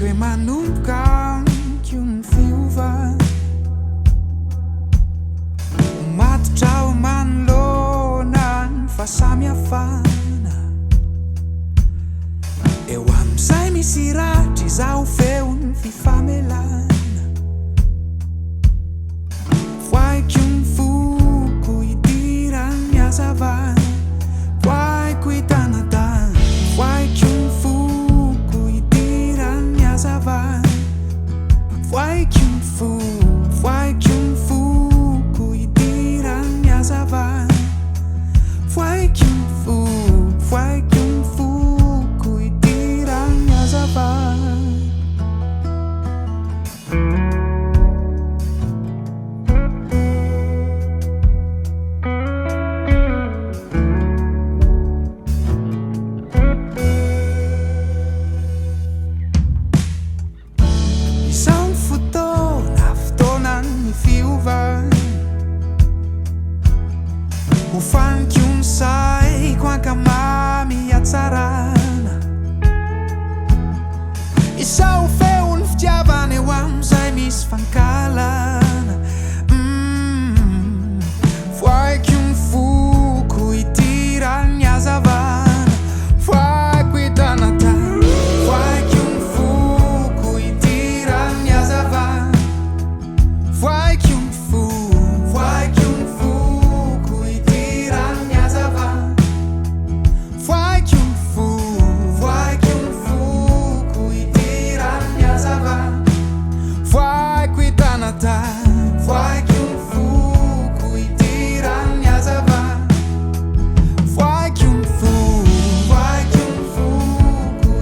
Hoe manomboka amiko ny fiova matotra ho manolona ny fahasamihafana. Eo am'izay misy ratra izao feo ny fifamelana. Voaiko ny foko idiran'ny hazavana, voaiko itanadana, voaiko ny foko idiran'ny hazavana, voaiko ny foko idiran'ny hazavana, voaiko ny foko idiran'ny hazavana. Ho faniko ny saiko ankamamy hatsarana. Izao feo ny fitiavana eo am'izay misy fankalana. Voaiko ny foko idiran'ny hazavana, voaiko itanatana, voaiko ny foko idiran'ny hazavana, voaiko ny foko idiran'ny hazavana, voaiko ny foko idiranny hazavana, voaiko itanatana, voaiko ny foko idiranny hazavana, voaiko ny foko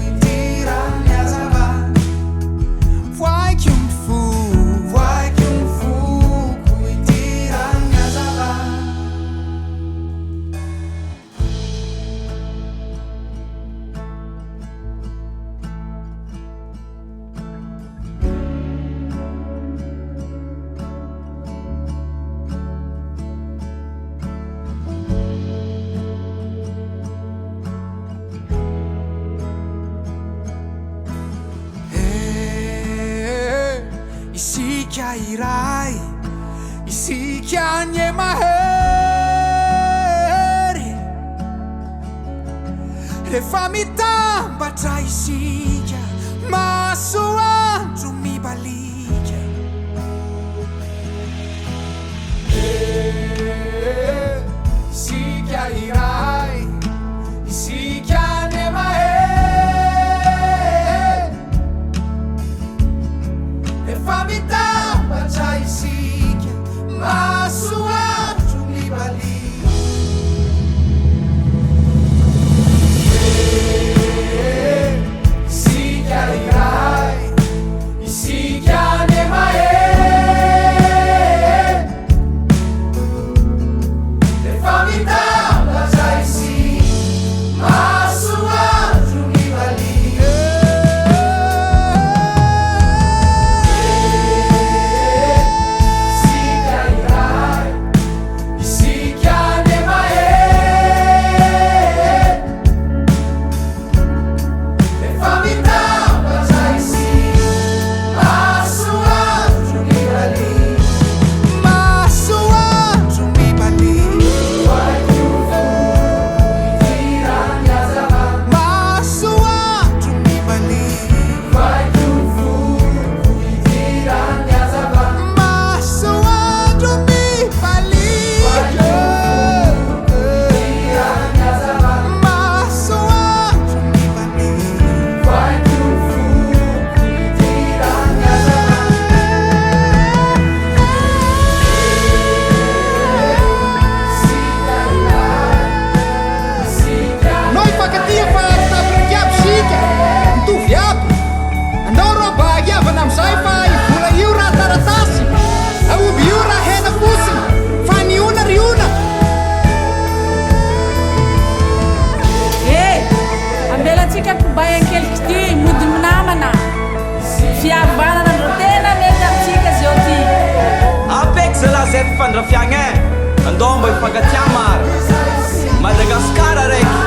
idiranny hazavana, voaiko ny foko idiranny hazavana. Isika iray, isika nie mahery. Rehefa mitambatra isika, masoandro mibalika. Isika iray, isika nie mahery. Rehefa mitambatra isika, masoandro mibalika. Isika iray, isika nie mahery. Rehefa mitambatra isika, masoandro mibalika. Fandrafiagna, andomba i fagatiamar Madagaskar araiky